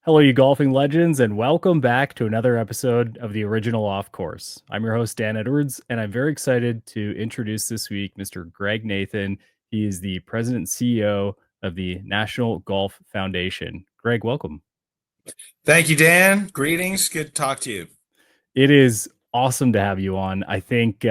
Hello, you golfing legends, and welcome back to another episode of the Original Off Course. I'm your host, Dan Edwards, and I'm very excited to introduce this week Mr. Greg Nathan. He is the president and CEO of the National Golf Foundation. Greg, welcome. Thank you, Dan. Greetings. Good to talk to you. It is awesome to have you on. I think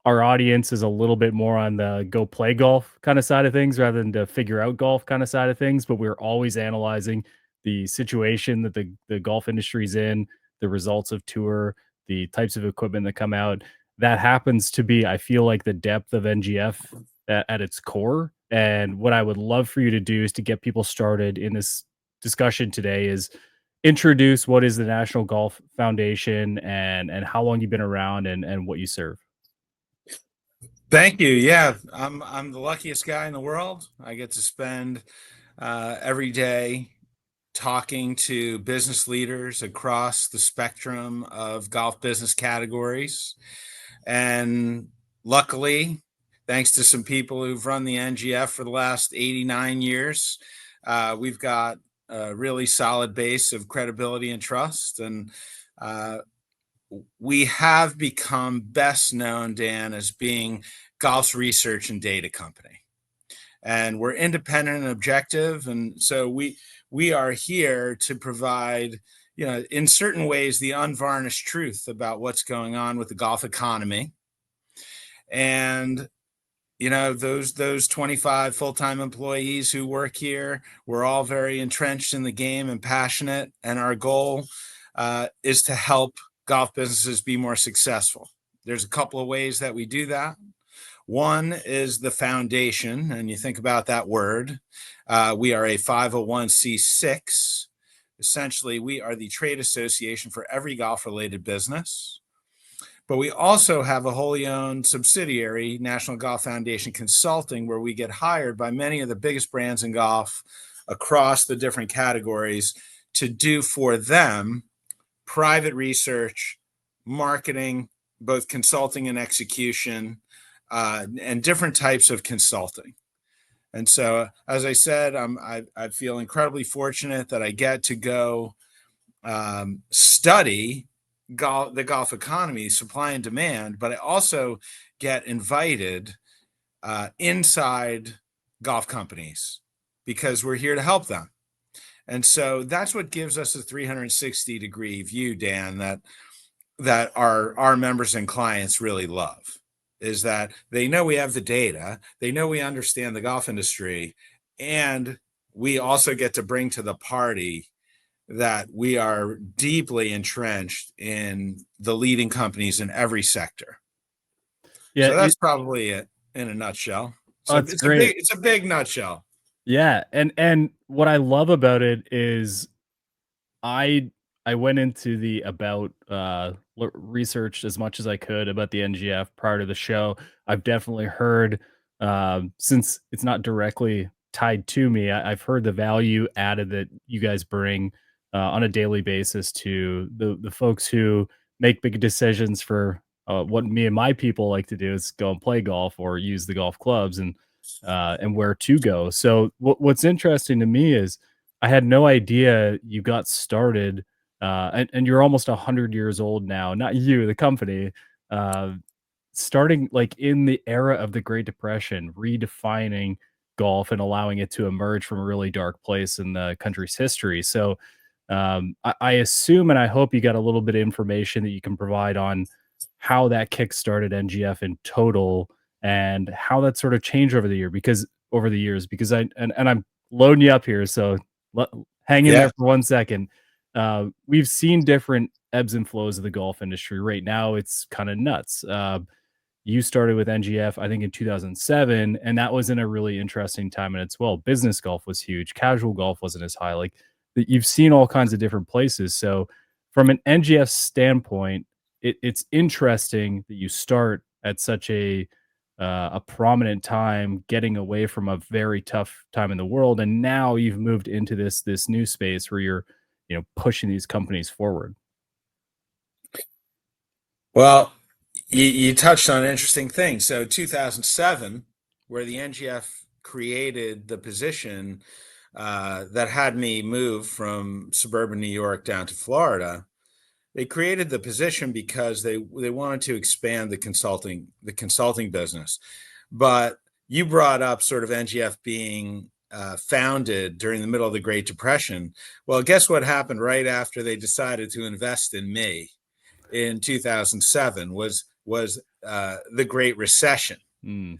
our audience is a little bit more on the go play golf kind of side of things rather than to figure out golf kind of side of things. But we're always analyzing the situation that the golf industry's in, the results of tour, the types of equipment that come out. That happens to be, I feel like, the depth of NGF at its core. And what I would love for you to do is to get people started in this discussion today is introduce what is the National Golf Foundation and how long you've been around and what you serve. Thank you. Yeah, I'm the luckiest guy in the world. I get to spend every day talking to business leaders across the spectrum of golf business categories. And luckily, thanks to some people who've run the NGF for the last 89 years, we've got a really solid base of credibility and trust. And uh, we have become best known, Dan, as being golf's research and data company. And we're independent and objective. And so we are here to provide, in certain ways, the unvarnished truth about what's going on with the golf economy. And those 25 full-time employees who work here, we're all very entrenched in the game and passionate. And our goal is to help golf businesses be more successful. There's a couple of ways that we do that. One is the foundation, and you think about that word. We are a 501c6. Essentially, we are the trade association for every golf-related business. But we also have a wholly owned subsidiary, National Golf Foundation Consulting, where we get hired by many of the biggest brands in golf across the different categories to do for them private research, marketing, both consulting and execution, and different types of consulting. And so, as I said, I feel incredibly fortunate that I get to go study the golf economy, supply and demand, but I also get invited inside golf companies because we're here to help them. And so that's what gives us a 360-degree view, Dan, that our members and clients really love, is that they know we have the data, they know we understand the golf industry, and we also get to bring to the party that we are deeply entrenched in the leading companies in every sector. Yeah, So that's probably it in a nutshell. So that's great. it's a big nutshell. Yeah, and what I love about it is I I went into the about researched as much as I could about the NGF prior to the show. I've definitely heard since it's not directly tied to me, I've heard the value added that you guys bring on a daily basis to the folks who make big decisions for what me and my people like to do is go and play golf or use the golf clubs and where to go. So what's interesting to me is I had no idea you got started, and you're almost 100 years old now. Not you, the company, uh, starting like in the era of the Great Depression, redefining golf and allowing it to emerge from a really dark place in the country's history. So, I assume and I hope you got a little bit of information that you can provide on how that kick-started NGF in total and how that sort of changed over the years, because and I'm loading you up here, so hang in Yeah. there for 1 second. We've seen different ebbs and flows of the golf industry. Right now, it's kind of nuts. You started with NGF, I think, in 2007, and that was in a really interesting time. And it's well, business golf was huge, casual golf wasn't as high. Like you've seen all kinds of different places. So, from an NGF standpoint, it's interesting that you start at such a prominent time, getting away from a very tough time in the world, and now you've moved into this new space where you're pushing these companies forward. Well, you touched on an interesting thing. So 2007, where the NGF created the position, that had me move from suburban New York down to Florida. They created the position because they wanted to expand the consulting business. But you brought up sort of NGF being founded during the middle of the Great Depression. Well, guess what happened right after they decided to invest in me in 2007 was the Great Recession Mm.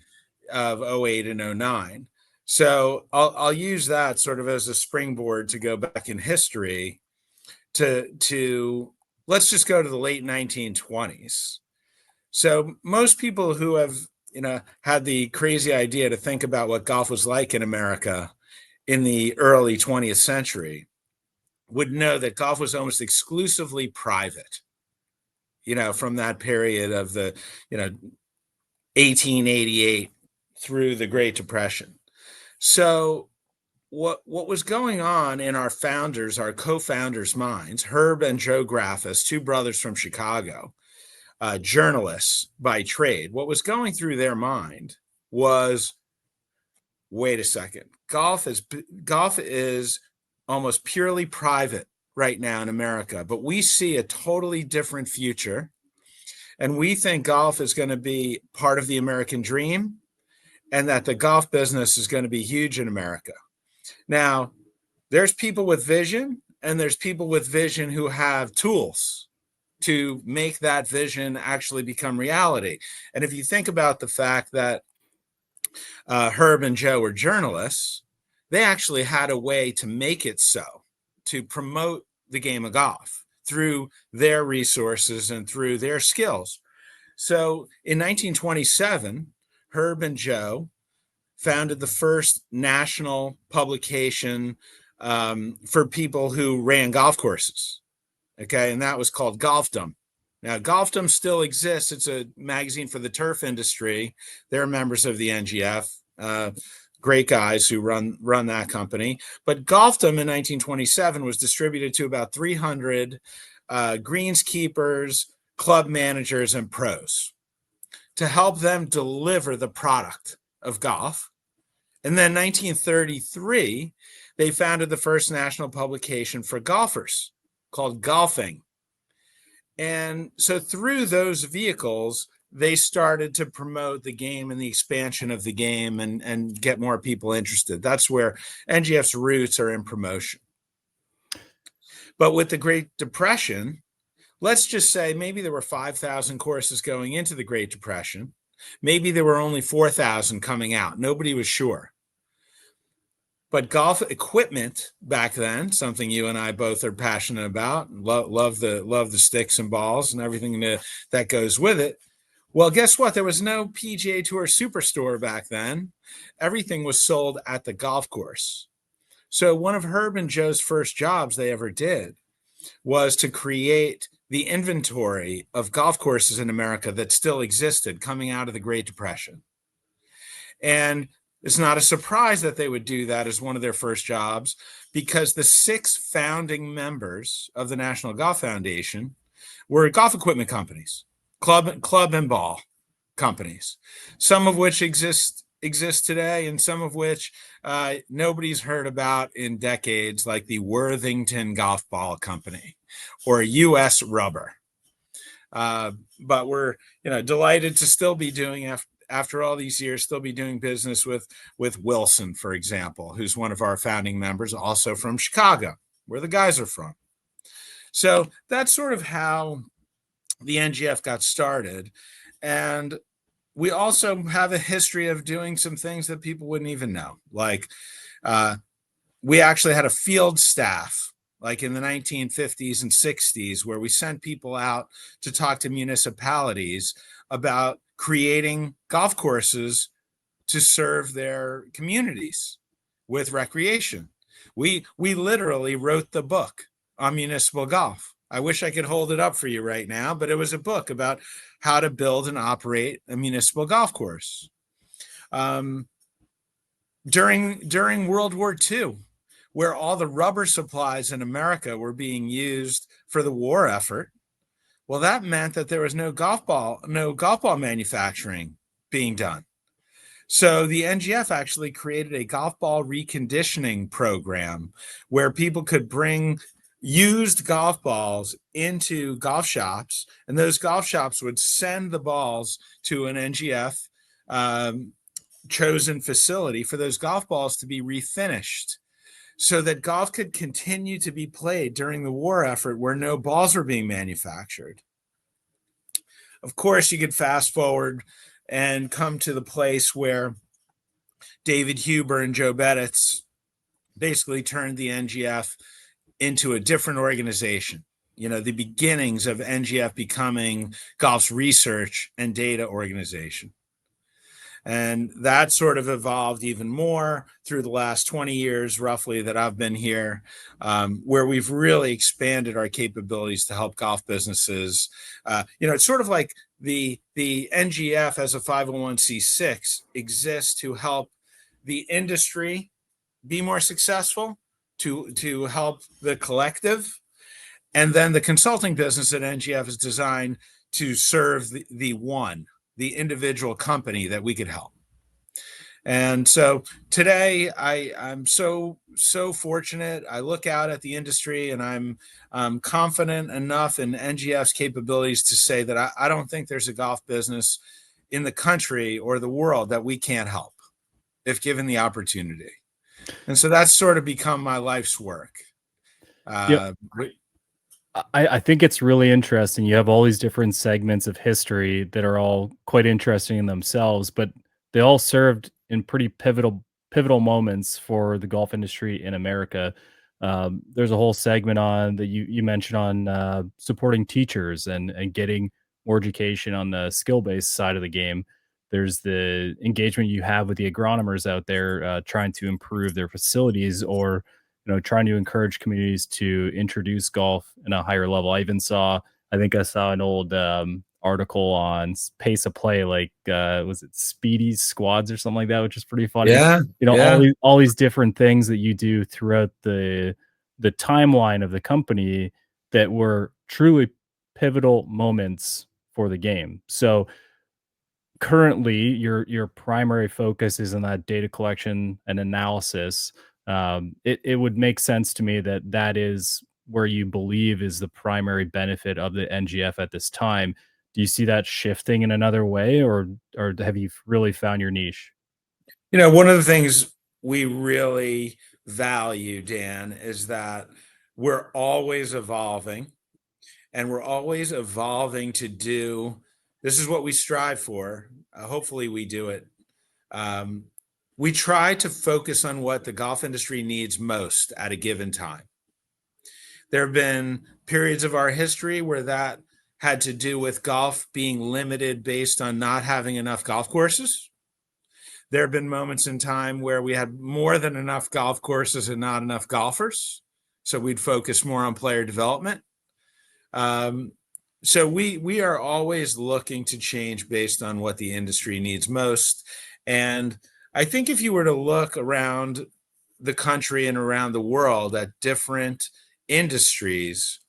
of '08 and '09. So I'll use that sort of as a springboard to go back in history to let's just go to the late 1920s. So most people who have had the crazy idea to think about what golf was like in America in the early 20th century would know that golf was almost exclusively private, from that period of the, 1888 through the Great Depression. So what was going on in our co-founders' minds, Herb and Joe Graffis, two brothers from Chicago, journalists by trade, what was going through their mind was, wait a second, golf is almost purely private right now in America, but we see a totally different future. And we think golf is going to be part of the American dream and that the golf business is going to be huge in America. Now, there's people with vision and there's people with vision who have tools to make that vision actually become reality. And if you think about the fact that Herb and Joe were journalists, they actually had a way to make it so, to promote the game of golf through their resources and through their skills. So in 1927, Herb and Joe founded the first national publication for people who ran golf courses. Okay, and that was called Golfdom. Now, Golfdom still exists. It's a magazine for the turf industry. They're members of the NGF, great guys who run that company. But Golfdom in 1927 was distributed to about 300 greenskeepers, club managers, and pros to help them deliver the product of golf. And then 1933, they founded the first national publication for golfers called Golfing. And so through those vehicles, they started to promote the game and the expansion of the game and get more people interested. That's where NGF's roots are in promotion. But with the Great Depression, let's just say maybe there were 5,000 courses going into the Great Depression. Maybe there were only 4,000 coming out. Nobody was sure. But golf equipment back then, something you and I both are passionate about, love the sticks and balls and everything that goes with it. Well, guess what? There was no PGA Tour Superstore back then. Everything was sold at the golf course. So one of Herb and Joe's first jobs they ever did was to create the inventory of golf courses in America that still existed coming out of the Great Depression. And it's not a surprise that they would do that as one of their first jobs, because the 6 founding members of the National Golf Foundation were golf equipment companies, club and ball companies, some of which exist today and some of which nobody's heard about in decades, like the Worthington Golf Ball Company or US Rubber. But we're delighted to still be doing after all these years, still be doing business with Wilson, for example, who's one of our founding members, also from Chicago, where the guys are from. So that's sort of how the NGF got started. And we also have a history of doing some things that people wouldn't even know. Like we actually had a field staff, like in the 1950s and 60s, where we sent people out to talk to municipalities about creating golf courses to serve their communities with recreation. We literally wrote the book on municipal golf. I wish I could hold it up for you right now, but it was a book about how to build and operate a municipal golf course. During World War II, where all the rubber supplies in America were being used for the war effort, well, that meant that there was no golf ball manufacturing being done. So the NGF actually created a golf ball reconditioning program where people could bring used golf balls into golf shops, and those golf shops would send the balls to an NGF chosen facility for those golf balls to be refinished so that golf could continue to be played during the war effort where no balls were being manufactured. Of course, you could fast forward and come to the place where David Huber and Joe Bettis basically turned the NGF into a different organization. The beginnings of NGF becoming golf's research and data organization. And that sort of evolved even more through the last 20 years, roughly, that I've been here, where we've really expanded our capabilities to help golf businesses. It's sort of like the NGF as a 501c6 exists to help the industry be more successful, to help the collective. And then the consulting business at NGF is designed to serve the individual company that we could help. And so today I'm so fortunate. I look out at the industry and I'm confident enough in NGF's capabilities to say that I don't think there's a golf business in the country or the world that we can't help if given the opportunity. And so that's sort of become my life's work. Yeah. I think it's really interesting. You have all these different segments of history that are all quite interesting in themselves, but they all served in pretty pivotal moments for the golf industry in America. There's a whole segment on that you mentioned on supporting teachers and getting more education on the skill based side of the game. There's the engagement you have with the agronomers out there trying to improve their facilities or trying to encourage communities to introduce golf in a higher level. I think I saw an old article on pace of play, like was it Speedy's squads or something like that, which is pretty funny. Yeah. All these different things that you do throughout the timeline of the company that were truly pivotal moments for the game. So currently your primary focus is on that data collection and analysis. It would make sense to me that that is where you believe is the primary benefit of the NGF at this time. Do you see that shifting in another way, or have you really found your niche? One of the things we really value, Dan, is that we're always evolving, and we're always evolving to do this is what we strive for. Hopefully we do it. We try to focus on what the golf industry needs most at a given time. There have been periods of our history where that had to do with golf being limited based on not having enough golf courses. There have been moments in time where we had more than enough golf courses and not enough golfers. So we'd focus more on player development. So we are always looking to change based on what the industry needs most. And I think if you were to look around the country and around the world at different industries,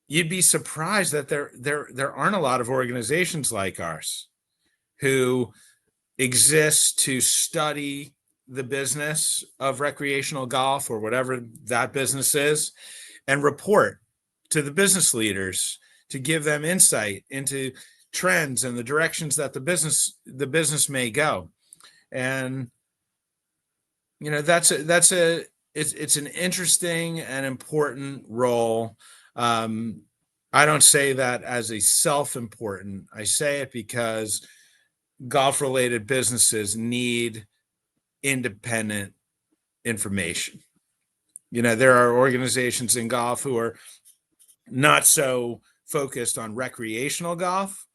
you'd be surprised that there aren't a lot of organizations like ours who exist to study the business of recreational golf or whatever that business is and report to the business leaders to give them insight into trends and the directions that the business may go. And it's an interesting and important role. I don't say that as a self-important. I say it because golf-related businesses need independent information. There are organizations in golf who are not so focused on recreational golf,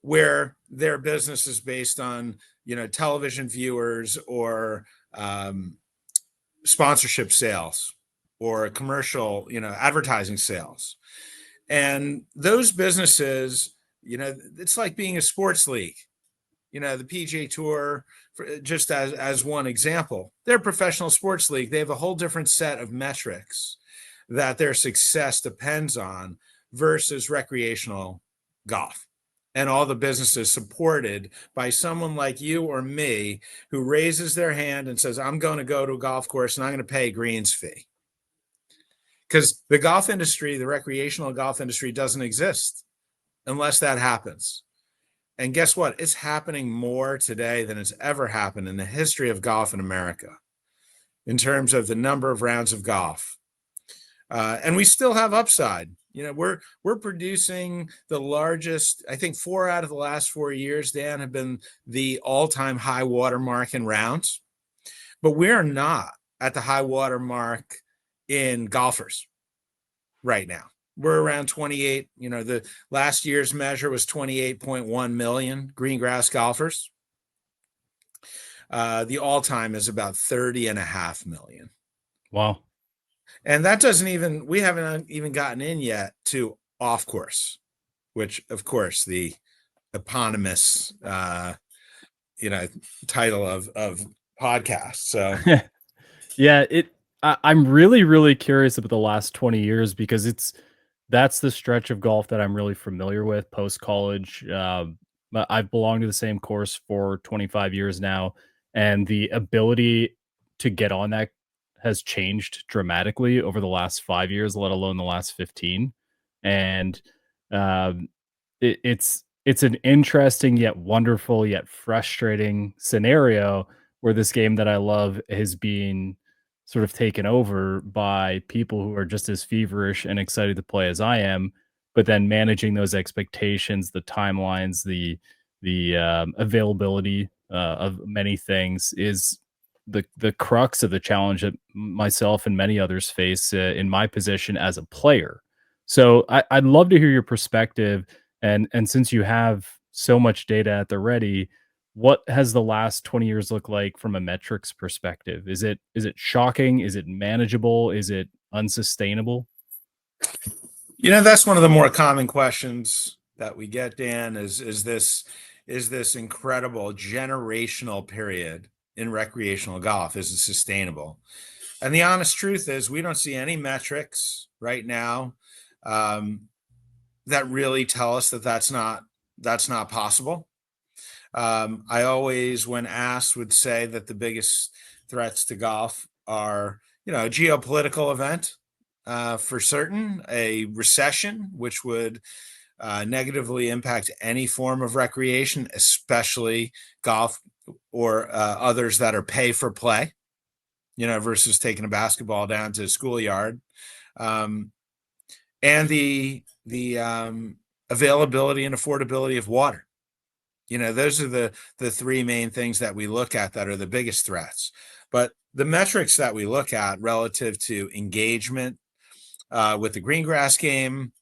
where their business is based on television viewers or sponsorship sales or commercial advertising sales. And those businesses, it's like being a sports league. The PGA Tour, just as one example, they're a professional sports league. They have a whole different set of metrics that their success depends on versus recreational golf. and all the businesses supported by someone like you or me who raises their hand and says, I'm going to go to a golf course and I'm going to pay a greens fee. Because the golf industry, the recreational golf industry, doesn't exist unless that happens. And guess what? It's happening more today than it's ever happened in the history of golf in America in terms of the number of rounds of golf. And we still have upside. You know, we're producing the largest, I think 4 out of the last 4 years, Dan, have been the all-time high water mark in rounds. But we're not at the high water mark in golfers right now. We're around 28. You know, the last year's measure was 28.1 million green grass golfers. The all-time is about 30.5 million. Wow. And that we haven't even gotten in yet to off course, which of course the eponymous, title of podcast. So Yeah, I'm really, really curious about the last 20 years because that's the stretch of golf that I'm really familiar with post college. But I've belonged to the same course for 25 years now, and the ability to get on that has changed dramatically over the last 5 years, let alone the last 15. And um, it's an interesting yet wonderful yet frustrating scenario where this game that I love is being sort of taken over by people who are just as feverish and excited to play as I am, but then managing those expectations, the timelines, the availability of many things is the crux of the challenge that myself and many others face in my position as a player. So I'd love to hear your perspective, and since you have so much data at the ready, what has the last 20 years look like from a metrics perspective? Is it shocking? Is it manageable? Is it unsustainable? that's one of the more common questions that we get, Dan, is this incredible generational period in recreational golf, is it sustainable? And the honest truth is we don't see any metrics right now that really tell us that that's not possible. I always, when asked, would say that the biggest threats to golf are, a geopolitical event, for certain, a recession, which would negatively impact any form of recreation, especially golf or others that are pay for play, versus taking a basketball down to a schoolyard. Um, and the availability and affordability of water. Those are the three main things that we look at that are the biggest threats. But the metrics that we look at relative to engagement with the green grass game,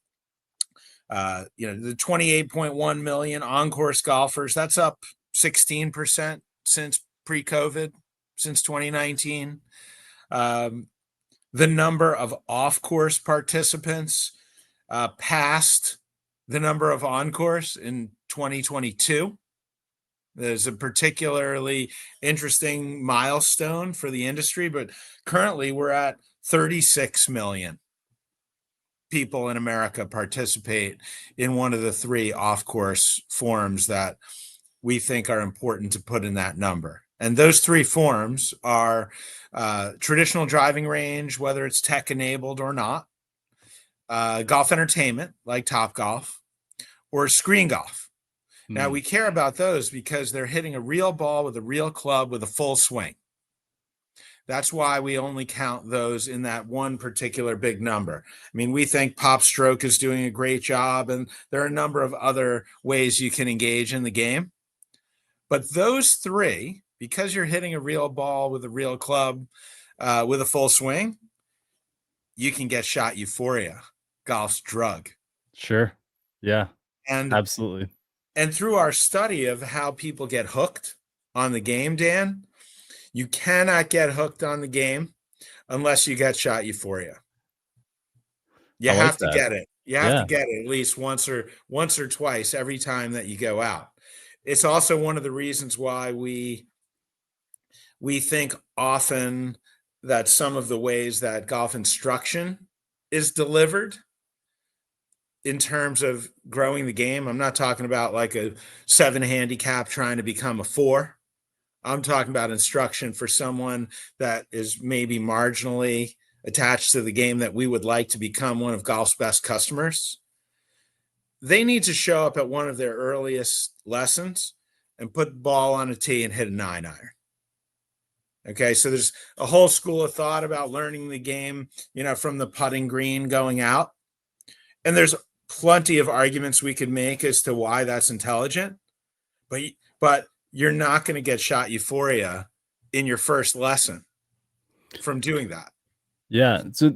the 28.1 million on-course golfers, that's up 16% since pre-COVID, since 2019. The number of off-course participants passed the number of on-course in 2022. There's a particularly interesting milestone for the industry, but currently we're at 36 million people in America participate in one of the three off-course forms that we think are important to put in that number. And those three forms are traditional driving range, whether it's tech enabled or not, golf entertainment like Topgolf, or screen golf. Now, we care about those because they're hitting a real ball with a real club with a full swing. That's why we only count those in that one particular big number. I mean, we think Pop Stroke is doing a great job, and there are a number of other ways you can engage in the game. But those three, because you're hitting a real ball with a real club with a full swing, you can get shot euphoria, golf's drug. Sure. Yeah, And absolutely. And through our study of how people get hooked on the game, Dan, you cannot get hooked on the game unless you get shot euphoria. You I like have to that. get it. You have to Yeah. get it at least once or twice every time that you go out. It's also one of the reasons why we think often that some of the ways that golf instruction is delivered in terms of growing the game. I'm not talking about like a 7 handicap trying to become a 4. I'm talking about instruction for someone that is maybe marginally attached to the game that we would like to become one of golf's best customers. They need to show up at one of their earliest lessons and put the ball on a tee and hit a 9-iron. Okay, so there's a whole school of thought about learning the game, from the putting green going out. And there's plenty of arguments we could make as to why that's intelligent. But you're not going to get shot euphoria in your first lesson from doing that. Yeah. So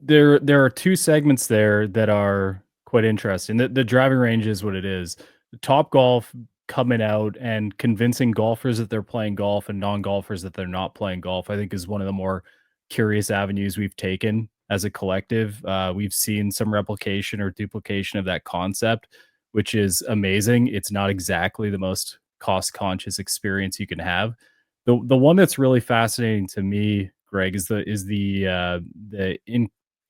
there are two segments there that are quite interesting. The driving range is what it is. Top Golf coming out and convincing golfers that they're playing golf and non-golfers that they're not playing golf, I think is one of the more curious avenues we've taken as a collective. We've seen some replication or duplication of that concept, which is amazing. It's not exactly the most cost-conscious experience you can have. The one that's really fascinating to me, Greg, is the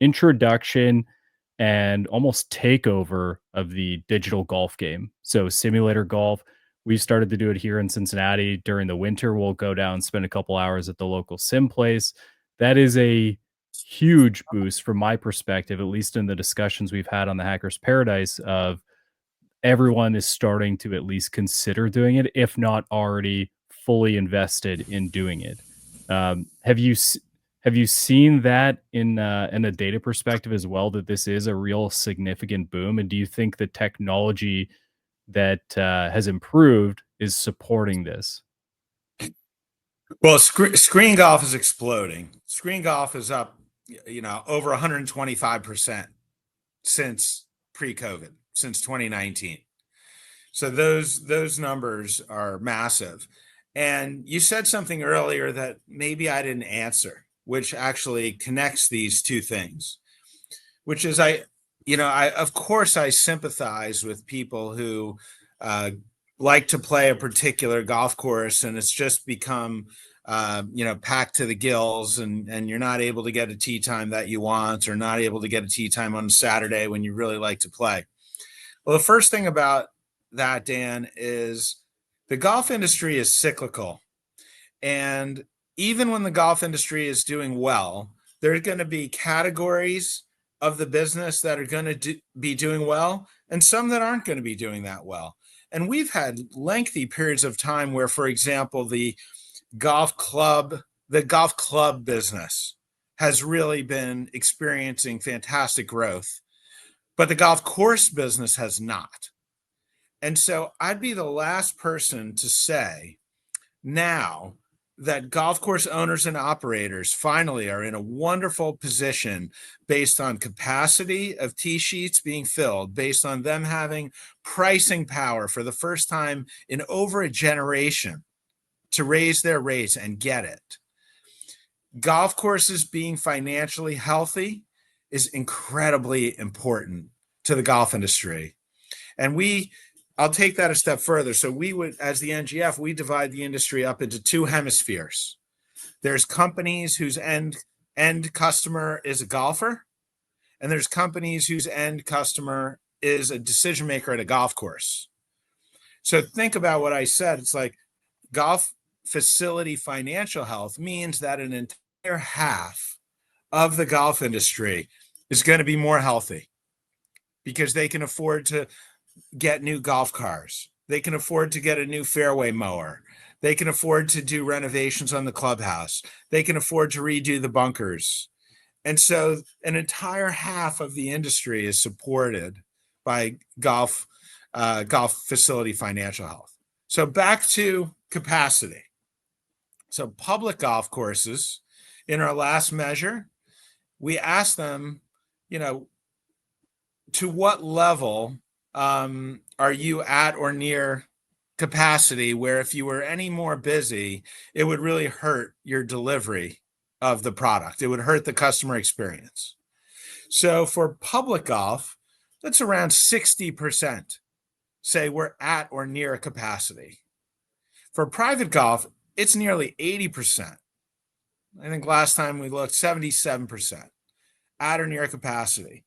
introduction and almost takeover of the digital golf game. So simulator golf, we've started to do it here in Cincinnati during the winter. We'll go down, spend a couple hours at the local sim place. That is a huge boost from my perspective, at least in the discussions we've had on the Hackers Paradise of everyone is starting to at least consider doing it, if not already fully invested in doing it. Have you seen that in a data perspective as well, that this is a real significant boom? And do you think the technology that has improved is supporting this? Well, screen golf is exploding. Screen golf is up, over 125% since pre-COVID, since 2019. So those numbers are massive. And you said something earlier that maybe I didn't answer, which actually connects these two things, which is I of course I sympathize with people who like to play a particular golf course and it's just become packed to the gills, and you're not able to get a tee time that you want, or not able to get a tee time on Saturday when you really like to play. Well, the first thing about that, Dan, is the golf industry is cyclical. And even when the golf industry is doing well, there are going to be categories of the business that are going to be doing well and some that aren't going to be doing that well. And we've had lengthy periods of time where, for example, the golf club business has really been experiencing fantastic growth, but the golf course business has not. And so I'd be the last person to say now that golf course owners and operators finally are in a wonderful position based on capacity of tee sheets being filled, based on them having pricing power for the first time in over a generation to raise their rates and get it. Golf courses being financially healthy is incredibly important to the golf industry. And I'll take that a step further. So we would, as the NGF, we divide the industry up into two hemispheres. There's companies whose end customer is a golfer, and there's companies whose end customer is a decision maker at a golf course. So think about what I said. It's like golf facility financial health means that an entire half of the golf industry is going to be more healthy because they can afford to get new golf cars. They can afford to get a new fairway mower. They can afford to do renovations on the clubhouse. They can afford to redo the bunkers. And so an entire half of the industry is supported by golf facility financial health. So back to capacity. So public golf courses, in our last measure, we asked them, to what level are you at or near capacity, where if you were any more busy, it would really hurt your delivery of the product. It would hurt the customer experience. So for public golf, that's around 60% say we're at or near a capacity. For private golf, it's nearly 80%. I think last time we looked, 77% at or near capacity.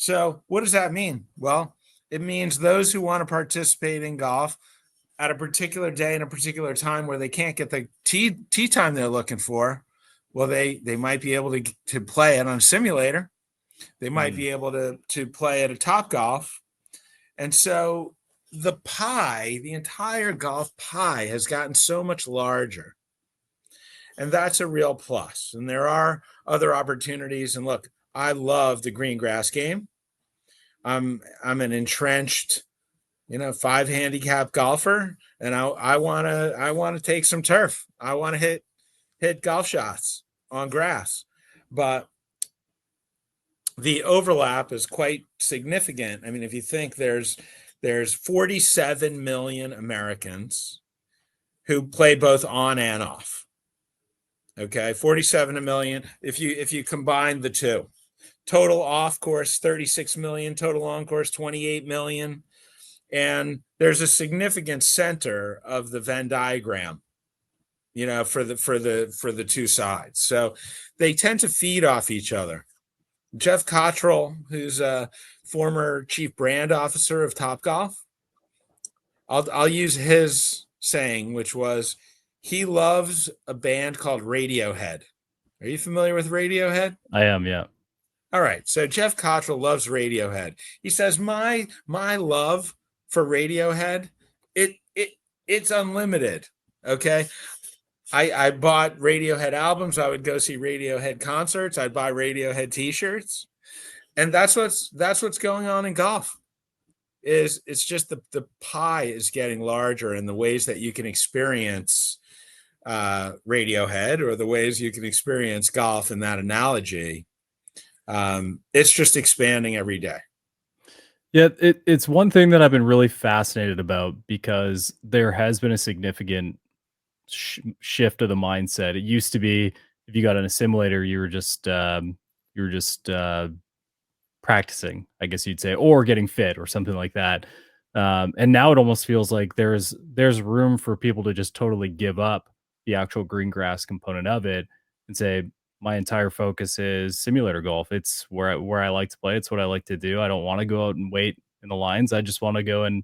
So what does that mean? Well, it means those who want to participate in golf at a particular day and a particular time where they can't get the tee time they're looking for, well, they might be able to play it on a simulator. They might Mm. be able to play at a Top Golf. And so the pie, the entire golf pie has gotten so much larger. And that's a real plus. And there are other opportunities. And look, I love the green grass game. I'm an entrenched, 5 handicap golfer, and I wanna take some turf. I want to hit golf shots on grass. But the overlap is quite significant. I mean, if you think there's 47 million Americans who play both on and off. Okay, 47 million. If you combine the two, total off course 36 million, total on course 28 million, and there's a significant center of the Venn diagram, for the two sides. So they tend to feed off each other. Jeff Cottrell, who's a former chief brand officer of Topgolf, I'll use his saying, which was, he loves a band called Radiohead. Are you familiar with Radiohead? I am, yeah. All right. So Jeff Cottrell loves Radiohead. He says, my love for Radiohead, it's unlimited. Okay. I bought Radiohead albums. I would go see Radiohead concerts. I'd buy Radiohead t-shirts. And that's what's going on in golf. It's just the pie is getting larger, and the ways that you can experience Radiohead, or the ways you can experience golf in that analogy, it's just expanding every day. Yeah, it's one thing that I've been really fascinated about, because there has been a significant shift of the mindset. It used to be, if you got in a simulator, you were just practicing, I guess you'd say, or getting fit or something like that. And now it almost feels like there's room for people to just totally give up the actual green grass component of it and say, my entire focus is simulator golf. It's where I like to play. It's what I like to do. I don't want to go out and wait in the lines. I just want to go and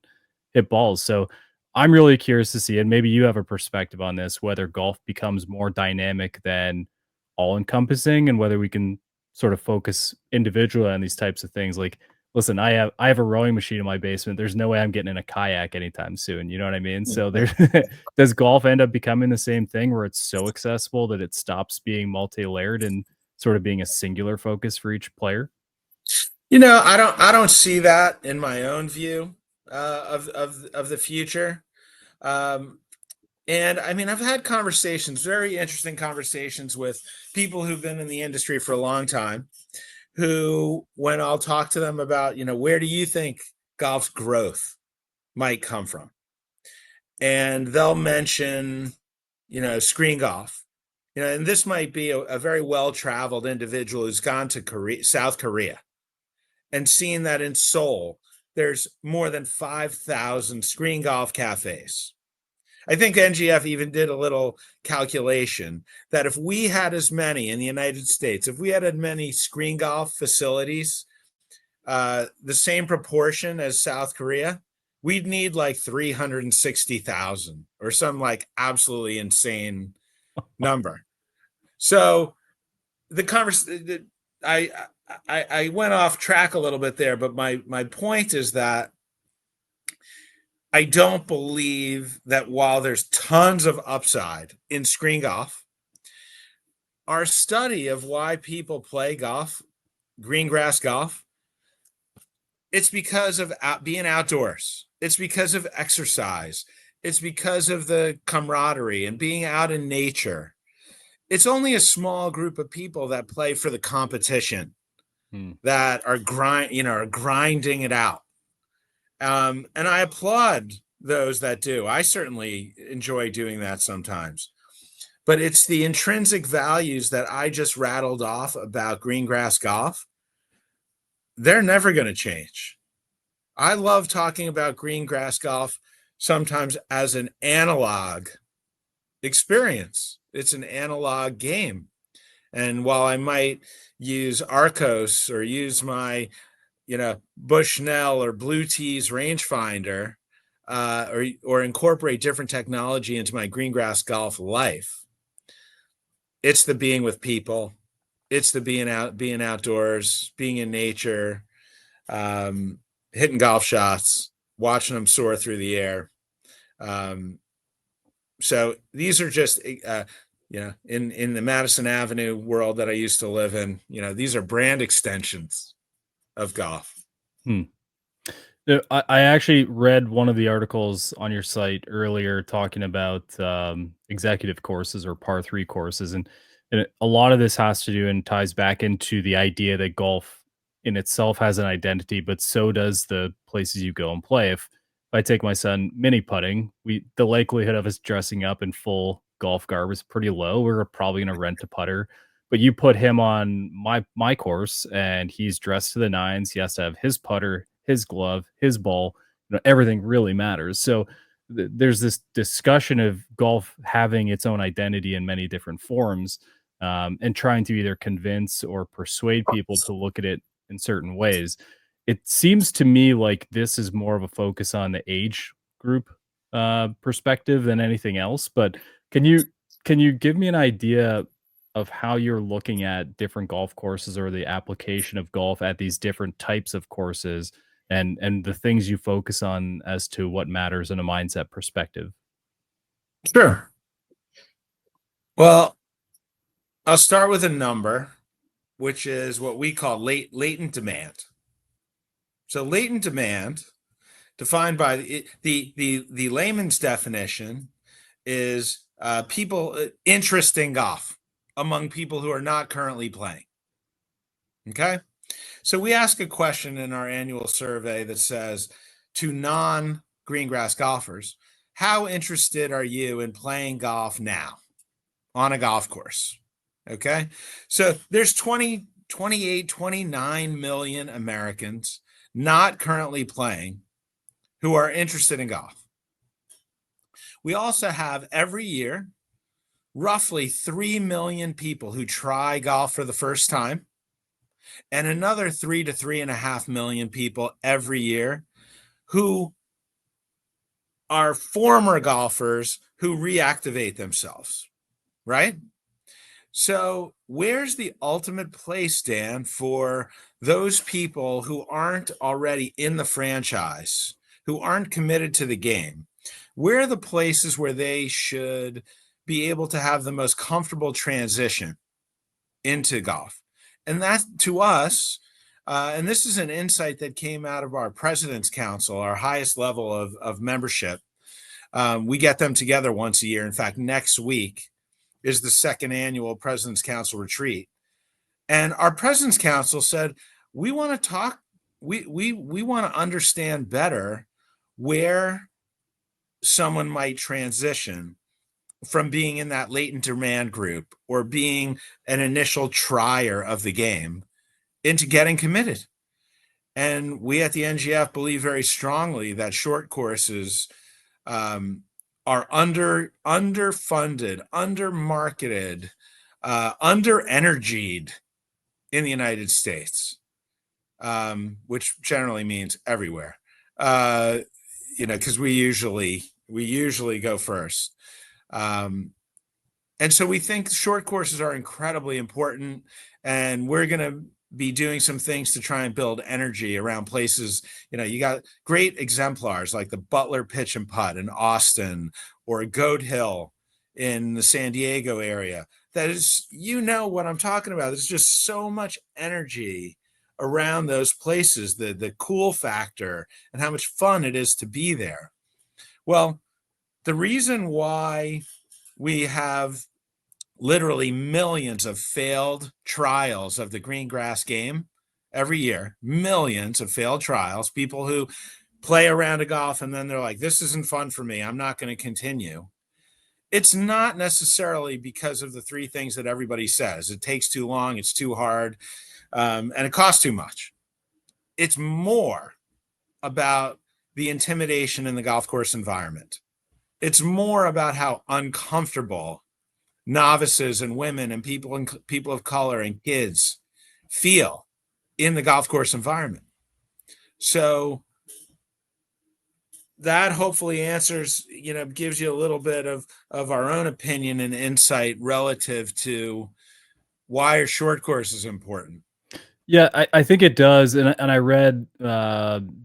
hit balls. So I'm really curious to see, and maybe you have a perspective on this, whether golf becomes more dynamic than all encompassing, and whether we can sort of focus individually on these types of things. Like, listen, I have a rowing machine in my basement. There's no way I'm getting in a kayak anytime soon. You know what I mean? So there, does golf end up becoming the same thing, where it's so accessible that it stops being multi-layered and sort of being a singular focus for each player? I don't see that in my own view of the future. Um, and I mean, I've had conversations, very interesting conversations, with people who've been in the industry for a long time, who, when I'll talk to them about, where do you think golf's growth might come from? And they'll mention, screen golf. And this might be a very well-traveled individual who's gone to South Korea, and seen that in Seoul, there's more than 5,000 screen golf cafes. I think NGF even did a little calculation that if we had as many in the United States, if we had as many screen golf facilities, the same proportion as South Korea, we'd need like 360,000 or some like absolutely insane number. So the conversation, I went off track a little bit there, but my point is that I don't believe that while there's tons of upside in screen golf, our study of why people play golf, green grass golf, it's because of being outdoors. It's because of exercise. It's because of the camaraderie and being out in nature. It's only a small group of people that play for the competition, Hmm. that are grinding it out. And I applaud those that do. I certainly enjoy doing that sometimes. But it's the intrinsic values that I just rattled off about green grass golf. They're never going to change. I love talking about green grass golf sometimes as an analog experience. It's an analog game. And while I might use Arcos or use my Bushnell or Blue Tees rangefinder, or incorporate different technology into my greengrass golf life. It's the being with people. It's the being outdoors, being in nature, hitting golf shots, watching them soar through the air. So these are just, in the Madison Avenue world that I used to live in, these are brand extensions of golf. Hmm. I actually read one of the articles on your site earlier talking about executive courses or par three courses, and a lot of this has to do and ties back into the idea that golf in itself has an identity, but so does the places you go and play. If I take my son mini putting, the likelihood of us dressing up in full golf garb is pretty low. We're probably going to rent a putter, but you put him on my course and he's dressed to the nines. He has to have his putter, his glove, his ball. Everything really matters. So there's this discussion of golf having its own identity in many different forms, and trying to either convince or persuade people to look at it in certain ways. It seems to me like this is more of a focus on the age group perspective than anything else. But can you can you give me an idea of how you're looking at different golf courses or the application of golf at these different types of courses, and the things you focus on as to what matters in a mindset perspective? Sure. Well, I'll start with a number, which is what we call latent demand. So latent demand, defined by the layman's definition, is people interest in golf among people who are not currently playing. Okay, so we ask a question in our annual survey that says, to non-greengrass golfers, how interested are you in playing golf now on a golf course? Okay, so there's 28, 29 million Americans not currently playing who are interested in golf. We also have every year roughly 3 million people who try golf for the first time, and another 3 to 3.5 million people every year who are former golfers who reactivate themselves, right? So where's the ultimate place, Dan, for those people who aren't already in the franchise, who aren't committed to the game? Where are the places where they should be able to have the most comfortable transition into golf? And that, to us, and this is an insight that came out of our President's Council, our highest level of membership. We get them together once a year. In fact, next week is the second annual President's Council retreat. And our President's Council said, we want to talk, we want to understand better where someone might transition from being in that latent demand group or being an initial trier of the game into getting committed. And we at the NGF believe very strongly that short courses are underfunded, undermarketed, under-energied in the United States, which generally means everywhere. Because we usually go first. And so we think short courses are incredibly important, and we're going to be doing some things to try and build energy around places. You got great exemplars like the Butler Pitch and Putt in Austin, or Goat Hill in the San Diego area. That is, what I'm talking about. There's just so much energy around those places, the cool factor and how much fun it is to be there. Well, the reason why we have literally millions of failed trials of the green grass game every year, millions of failed trials, people who play a round of golf and then they're like, this isn't fun for me, I'm not going to continue. It's not necessarily because of the three things that everybody says. It takes too long, it's too hard, and it costs too much. It's more about the intimidation in the golf course environment. It's more about how uncomfortable novices and women and people of color and kids feel in the golf course environment. So that hopefully answers, gives you a little bit of our own opinion and insight relative to why a short course is important. Yeah, I think it does, and I read,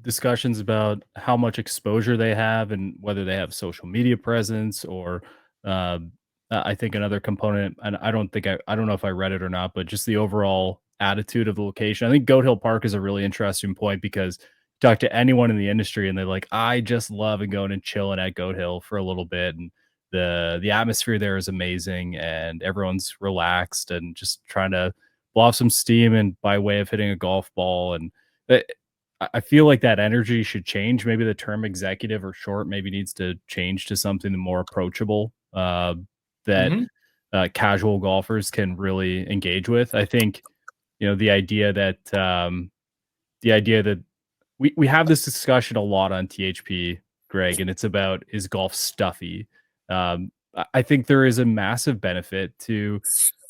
discussions about how much exposure they have and whether they have social media presence or, I think another component, and I don't know if I read it or not, but just the overall attitude of the location. I think Goat Hill Park is a really interesting point because talk to anyone in the industry and they're like, "I just love and going and chilling at Goat Hill for a little bit," and the atmosphere there is amazing, and everyone's relaxed and just trying to blow off some steam and by way of hitting a golf ball. And it, I feel like that energy should change. Maybe the term executive or short maybe needs to change to something more approachable, that Hmm. casual golfers can really engage with. I think, the idea that we have this discussion a lot on THP, Greg, and it's about, is golf stuffy? I think there is a massive benefit to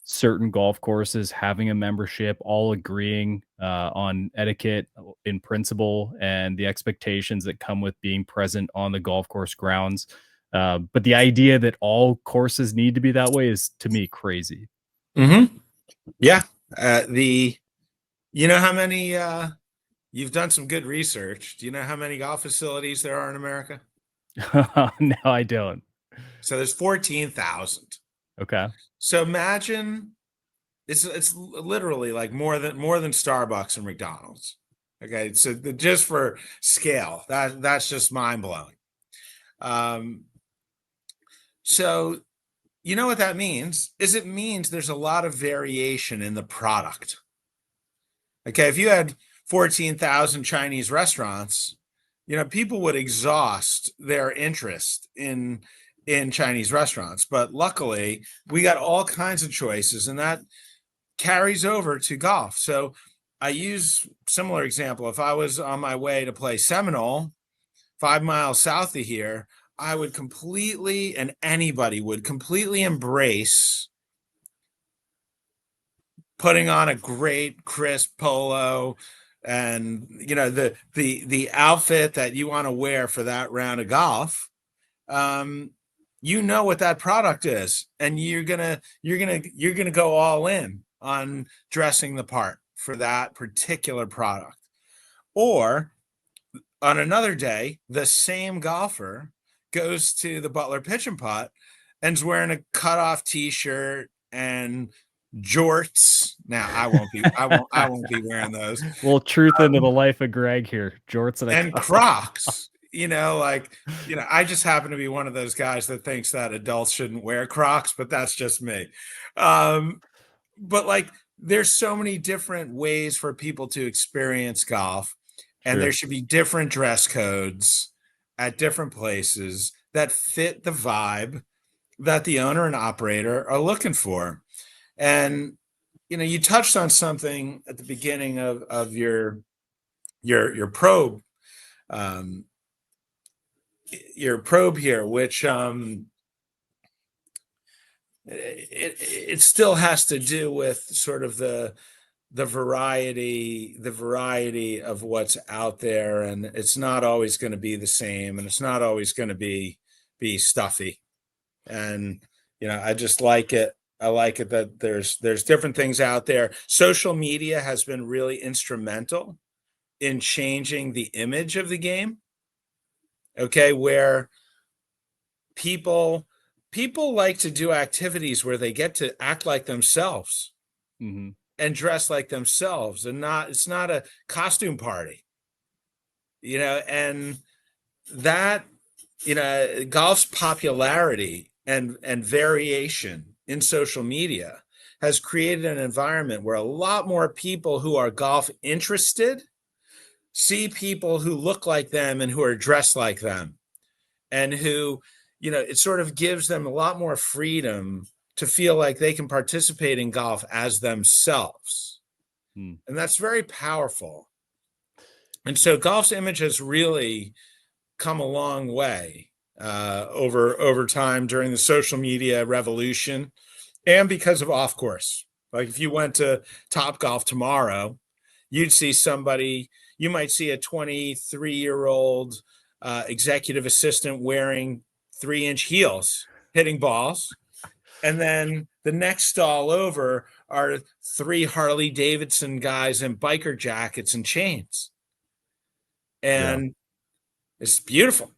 certain golf courses having a membership, all agreeing on etiquette in principle and the expectations that come with being present on the golf course grounds. But the idea that all courses need to be that way is, to me, crazy. Hmm. Yeah. The you know how many you've done some good research. Do you know how many golf facilities there are in America? No, I don't. So there's 14,000. Okay. So imagine it's literally like more than Starbucks and McDonald's. Okay, so just for scale, that's just mind blowing. Um, so you know what that means? Is it means there's a lot of variation in the product. Okay, if you had 14,000 Chinese restaurants, people would exhaust their interest in Chinese restaurants. But luckily, we got all kinds of choices, and that carries over to golf. So I use similar example. If I was on my way to play Seminole, 5 miles south of here, I would completely, and anybody would completely embrace putting on a great crisp polo and the outfit that you want to wear for that round of golf. You know what that product is, and you're gonna go all in on dressing the part for that particular product. Or on another day, the same golfer goes to the Butler Pitch and Putt and's wearing a cutoff t-shirt and jorts. Now I won't be wearing those. Well, truth into the life of Greg here. Jorts and a And cutoff. Crocs, I just happen to be one of those guys that thinks that adults shouldn't wear Crocs, but that's just me. Um, but like there's so many different ways for people to experience golf, and there True. should be different dress codes at different places that fit the vibe that the owner and operator are looking for. And you touched on something at the beginning of your probe, um, your probe here, which it still has to do with sort of the variety of what's out there, and it's not always going to be the same, and it's not always going to be stuffy. And I just like it. I like it that there's different things out there. Social media has been really instrumental in changing the image of the game. Okay, where people people like to do activities where they get to act like themselves Mhm. and dress like themselves, and not it's not a costume party, and that golf's popularity and variation in social media has created an environment where a lot more people who are golf interested see people who look like them and who are dressed like them, and who, it sort of gives them a lot more freedom to feel like they can participate in golf as themselves. Mm. And that's very powerful. And so golf's image has really come a long way over time during the social media revolution, and because of off course. Like if you went to Top Golf tomorrow, you'd see somebody. you might see a 23-year-old executive assistant wearing 3-inch heels hitting balls. And then the next stall over are 3 Harley Davidson guys in biker jackets and chains. Yeah. And it's beautiful.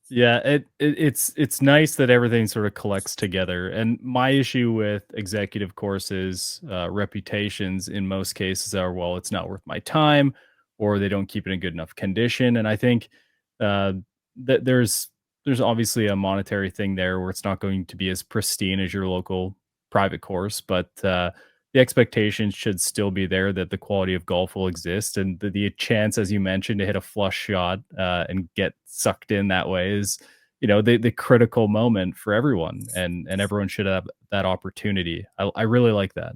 Yeah, it's nice that everything sort of collects together. And my issue with executive courses, reputations in most cases are, well, it's not worth my time, or they don't keep it in good enough condition. And I think uh, that there's obviously a monetary thing there where it's not going to be as pristine as your local private course, but the expectations should still be there that the quality of golf will exist, and the chance, as you mentioned, to hit a flush shot and get sucked in that way is, the critical moment for everyone, and everyone should have that opportunity. I really like that.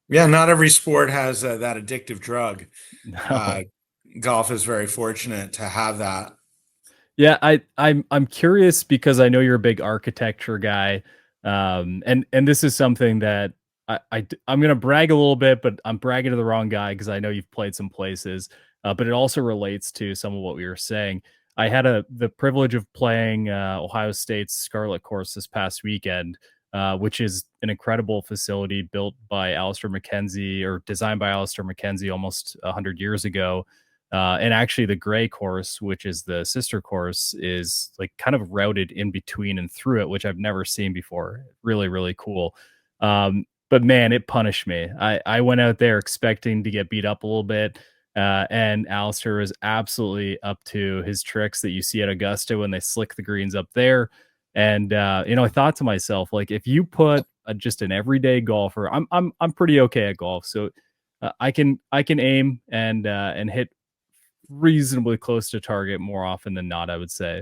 Yeah, not every sport has that addictive drug. No. Uh, Golf is very fortunate to have that. Yeah, I'm curious because I know you're a big architecture guy, and this is something that I'm gonna brag a little bit, but I'm bragging to the wrong guy because I know you've played some places, but it also relates to some of what we were saying. I had the privilege of playing Ohio State's Scarlet Course this past weekend, which is an incredible facility built by Alistair McKenzie, or designed by Alistair McKenzie almost 100 years ago. And actually, the gray course, which is the sister course, is like kind of routed in between and through it, which I've never seen before. Really, really cool. But man, it punished me. I went out there expecting to get beat up a little bit. And Alistair was absolutely up to his tricks that you see at Augusta when they slick the greens up there. And I thought to myself, like, if you put just an everyday golfer, I'm pretty okay at golf, so I can aim and hit reasonably close to target more often than not, I would say.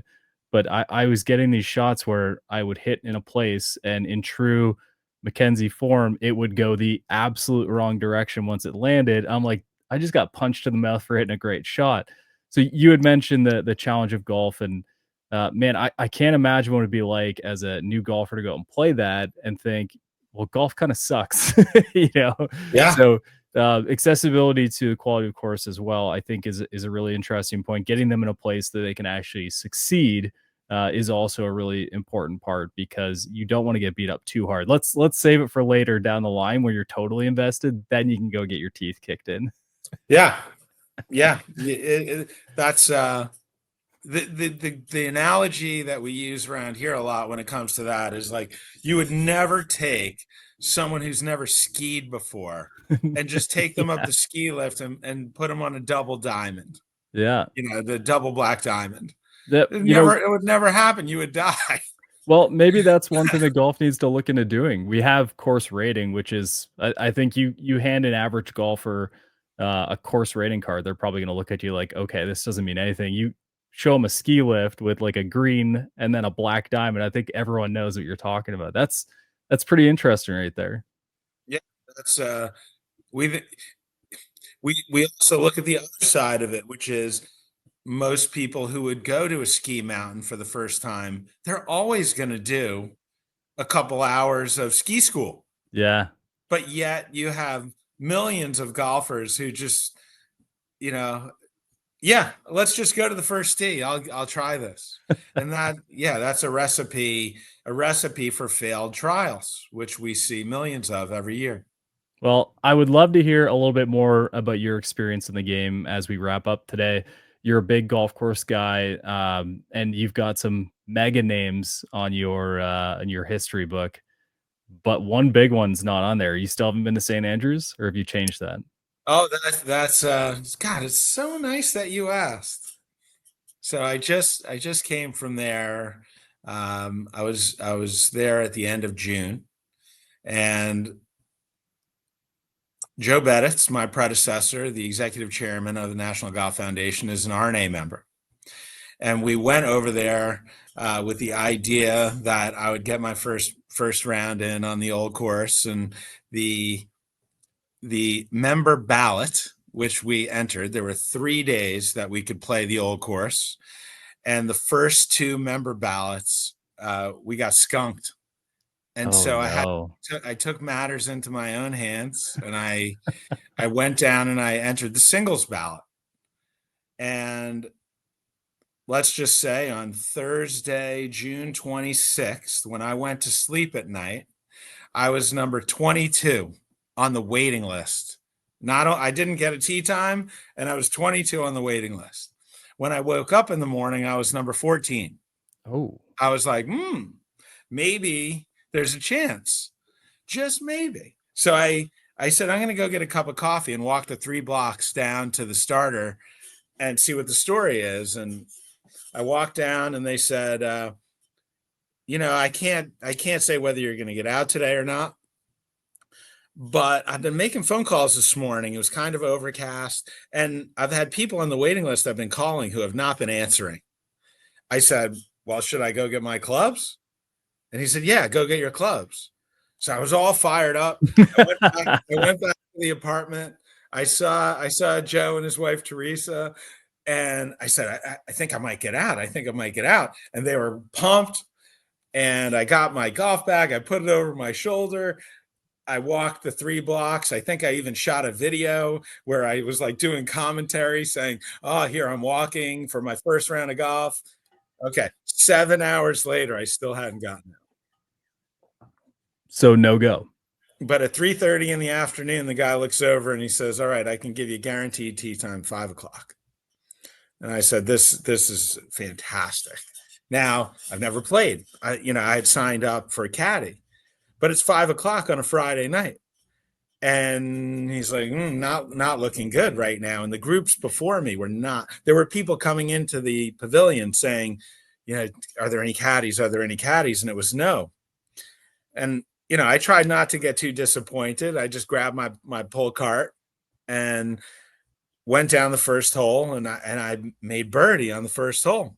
But I was getting these shots where I would hit in a place, and in true Mackenzie form, it would go the absolute wrong direction once it landed. I'm like, I just got punched in the mouth for hitting a great shot. So you had mentioned the challenge of golf, and man, I can't imagine what it'd be like as a new golfer to go and play that and think, well, golf kind of sucks, you know. Yeah. So accessibility to the quality of course as well, I think is a really interesting point. Getting them in a place that they can actually succeed is also a really important part, because you don't want to get beat up too hard. Let's save it for later down the line where you're totally invested. Then you can go get your teeth kicked in. Yeah. Yeah. That's the analogy that we use around here a lot when it comes to that is like, you would never take someone who's never skied before and just take them up Yeah, the ski lift and put them on a double diamond, yeah. the double black diamond. That It would never happen. You would die. Well, maybe that's one thing that golf needs to look into doing. We have course rating, which is, I think you hand an average golfer a course rating card, they're probably going to look at you like, okay, this doesn't mean anything. You show them a ski lift with like a green and then a black diamond. I think everyone knows what you're talking about. That's pretty interesting right there. Yeah, that's we we also look at the other side of it, which is most people who would go to a ski mountain for the first time, they're always going to do a couple hours of ski school. Yeah. But yet you have millions of golfers who just, you know, yeah, let's just go to the first tee. I'll try this. And that's a recipe for failed trials, which we see millions of every year. Well, I would love to hear a little bit more about your experience in the game as we wrap up today. You're a big golf course guy, and you've got some mega names on your history book, but one big one's not on there. You still haven't been to St. Andrews, or have you changed that? Oh, that's God, it's so nice that you asked. So I just came from there. I was there at the end of June, and Joe Bettis, my predecessor, the executive chairman of the National Golf Foundation, is an RNA member. And we went over there with the idea that I would get my first round in on the old course, and the member ballot, which we entered. There were 3 days that we could play the old course, and the first two member ballots we got skunked. And Oh so no. I took matters into my own hands, and I went down and I entered the singles ballot. And let's just say on Thursday, June 26th, when I went to sleep at night, I was number 22 on the waiting list. I didn't get a tea time, and I was 22 on the waiting list. When I woke up in the morning, I was number 14. Oh. I was like, maybe there's a chance, just maybe. So I said, I'm going to go get a cup of coffee and walk the 3 blocks down to the starter and see what the story is. And I walked down, and they said, I can't say whether you're going to get out today or not. But I've been making phone calls this morning. It was kind of overcast, and I've had people on the waiting list I've been calling who have not been answering. I said, well, should I go get my clubs? And he said, yeah, go get your clubs. So I was all fired up. I went back to the apartment. I saw Joe and his wife, Teresa, and I said, I think I might get out. I think I might get out. And they were pumped. And I got my golf bag. I put it over my shoulder. I walked the 3 blocks. I think I even shot a video where I was like doing commentary saying, oh, here I'm walking for my first round of golf. Okay. 7 hours later, I still hadn't gotten it. So no go. But at 3:30 in the afternoon, the guy looks over and he says, all right, I can give you guaranteed tee time, 5 o'clock. And I said, this is fantastic. Now, I've never played. I had signed up for a caddy, but it's 5 o'clock on a Friday night. And he's like, not looking good right now. And the groups before me were not. There were people coming into the pavilion saying, are there any caddies? Are there any caddies? And it was no. And, I tried not to get too disappointed. I just grabbed my pull cart and went down the first hole, and I made birdie on the first hole.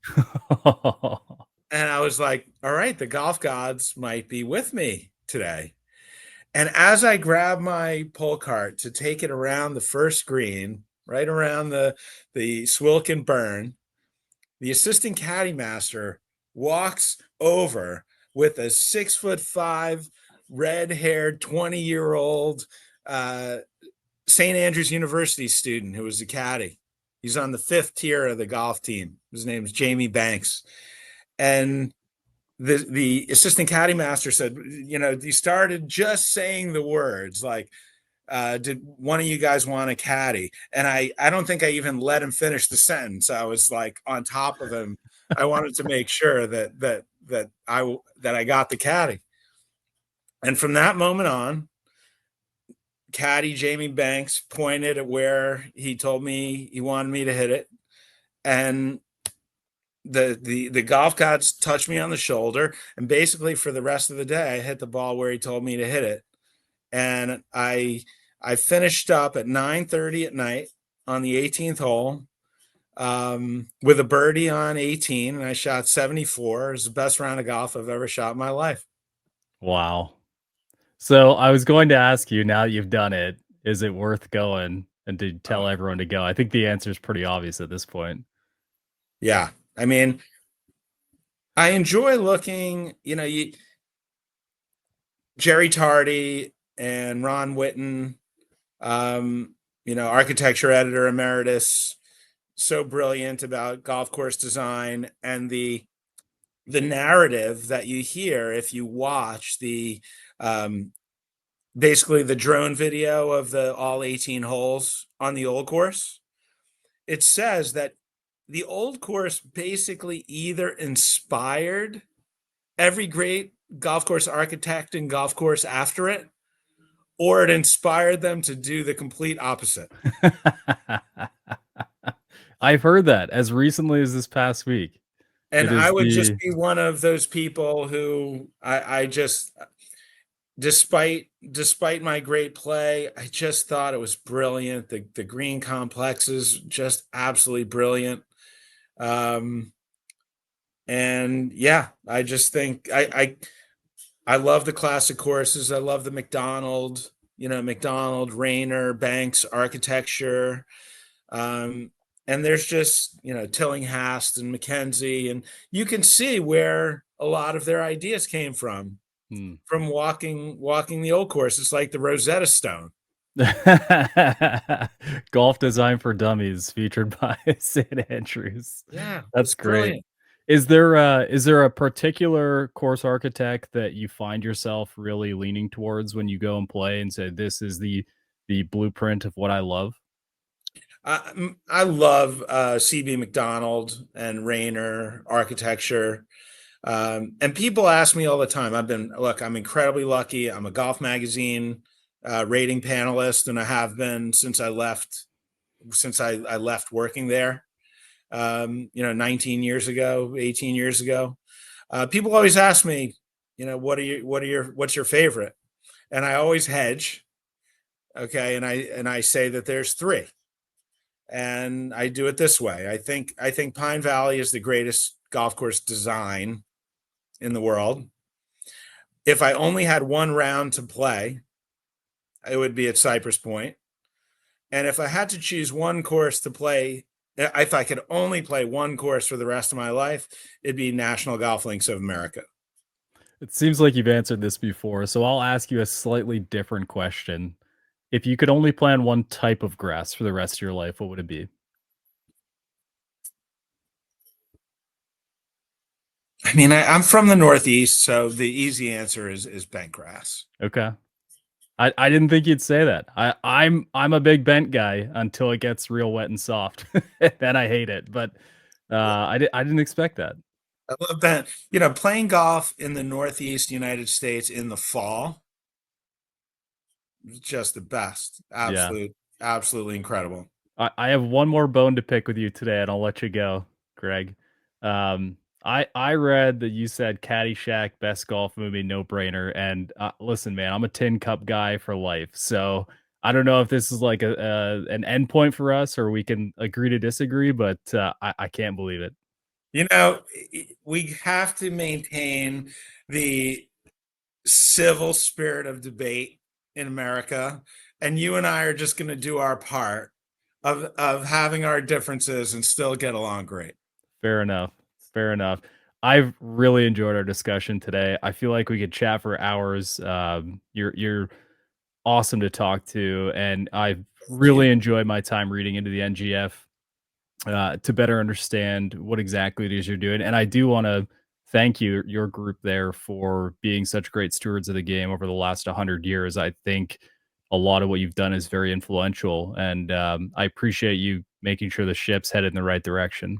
And I was like, all right, the golf gods might be with me today. And as I grabbed my pull cart to take it around the first green, right around the Swilken burn, the assistant caddy master walks over with a 6'5", red-haired, 20-year-old St. Andrews University student who was a caddy. He's on the 5th tier of the golf team. His name is Jamie Banks. And the assistant caddy master said, he started just saying the words like, did one of you guys want a caddy? And I don't think I even let him finish the sentence. I was like on top of him. I wanted to make sure that I got the caddy. And from that moment on, caddy Jamie Banks pointed at where he told me he wanted me to hit it. And the golf gods touched me on the shoulder, and basically for the rest of the day, I hit the ball where he told me to hit it. And I finished up at 9:30 at night on the 18th hole with a birdie on 18, and I shot 74. It was the best round of golf I've ever shot in my life. Wow. So I was going to ask you, now that you've done it, is it worth going and to tell everyone to go? I think the answer is pretty obvious at this point. Yeah. I mean, I enjoy looking, Jerry Tardy and Ron Whitten, architecture editor emeritus, so brilliant about golf course design, and the narrative that you hear if you watch the basically the drone video of the all 18 holes on the old course. It says that the old course basically either inspired every great golf course architect and golf course after it, or it inspired them to do the complete opposite. I've heard that as recently as this past week. And I would just be one of those people who I just, despite my great play, I just thought it was brilliant. The green complex is just absolutely brilliant. And yeah, I just think I love the classic courses. I love the McDonald, Rayner, Banks architecture. And there's just, Tillinghast and Mackenzie, and you can see where a lot of their ideas came from walking the old course. It's like the Rosetta Stone. Golf Design for Dummies featured by St. Andrews. Yeah, That's it's great. brilliant. Is there a particular course architect that you find yourself really leaning towards when you go and play and say, "This is the blueprint of what I love"? I love CB McDonald and Rayner architecture. And people ask me all the time. I'm incredibly lucky. I'm a Golf Magazine rating panelist, and I have been since I left working there. 19 years ago, 18 years ago. People always ask me, what's your favorite? And I always hedge. Okay, and I say that there's three, and I do it this way. I think Pine Valley is the greatest golf course design in the world. If I only had one round to play, it would be at Cypress Point. And if I had to choose one course to play, if I could only play one course for the rest of my life, it'd be National Golf Links of America. It seems like you've answered this before, so I'll ask you a slightly different question. If you could only plan one type of grass for the rest of your life, what would it be? I mean, I'm from the Northeast, so the easy answer is bent grass. Okay. I didn't think you'd say that. I'm a big bent guy until it gets real wet and soft. Then I hate it. But I didn't expect that. I love bent. Playing golf in the Northeast United States in the fall is just the best. Yeah. Absolutely incredible. I have one more bone to pick with you today, and I'll let you go, Greg. I read that you said Caddyshack, best golf movie, no brainer. And listen, man, I'm a tin cup guy for life, so I don't know if this is like an endpoint for us, or we can agree to disagree. But I can't believe it. We have to maintain the civil spirit of debate in America, and you and I are just going to do our part of having our differences and still get along great. Fair enough. Fair enough. I've really enjoyed our discussion today. I feel like we could chat for hours. You're awesome to talk to, and I've really enjoyed my time reading into the NGF to better understand what exactly it is you're doing. And I do want to thank your group there, for being such great stewards of the game over the last 100 years. I think a lot of what you've done is very influential, and I appreciate you making sure the ship's headed in the right direction.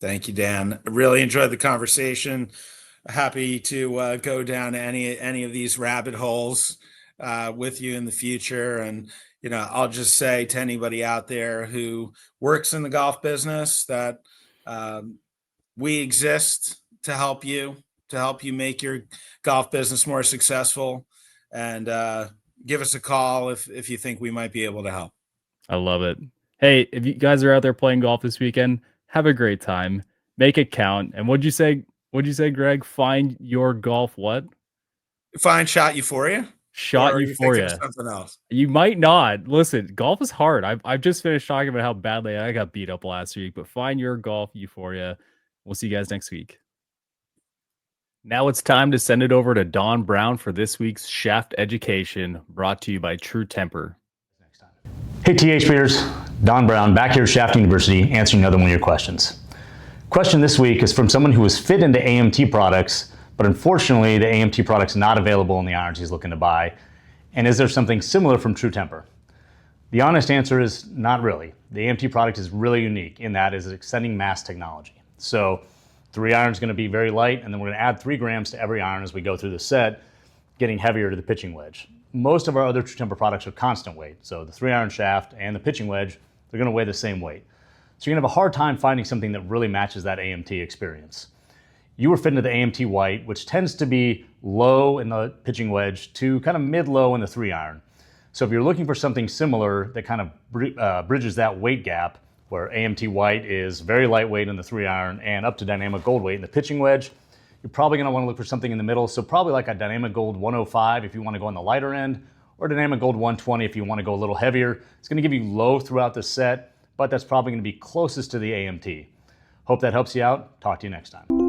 Thank you, Dan. I really enjoyed the conversation. Happy to go down any of these rabbit holes with you in the future. And I'll just say to anybody out there who works in the golf business that we exist to help you make your golf business more successful. And give us a call if you think we might be able to help. I love it. Hey, if you guys are out there playing golf this weekend, have a great time. Make it count. And what'd you say? What'd you say, Greg? Find your golf what? Find Shot Euphoria, Shot or are you thinking of euphoria. something else? You might not. Listen, golf is hard. I've just finished talking about how badly I got beat up last week, but find your golf euphoria. We'll see you guys next week. Now it's time to send it over to Don Brown for this week's Shaft Education, brought to you by True Temper. Hey THPers, Don Brown back here at Shaft University answering another one of your questions. Question this week is from someone who was fit into AMT products, but unfortunately the AMT product's not available in the irons he's looking to buy. And is there something similar from True Temper? The honest answer is not really. The AMT product is really unique in that it's extending mass technology. So 3 iron is going to be very light, and then we're going to add 3 grams to every iron as we go through the set, getting heavier to the pitching wedge. Most of our other True Temper products are constant weight. So the 3 iron shaft and the pitching wedge, they're going to weigh the same weight. So you're going to have a hard time finding something that really matches that AMT experience. You were fit into the AMT white, which tends to be low in the pitching wedge to kind of mid-low in the 3 iron. So if you're looking for something similar that kind of bridges that weight gap, where AMT white is very lightweight in the 3 iron and up to Dynamic Gold weight in the pitching wedge, you're probably going to want to look for something in the middle. So probably like a Dynamic Gold 105 if you want to go on the lighter end, or Dynamic Gold 120 if you want to go a little heavier. It's going to give you low throughout the set, but that's probably going to be closest to the AMT. Hope that helps you out. Talk to you next time.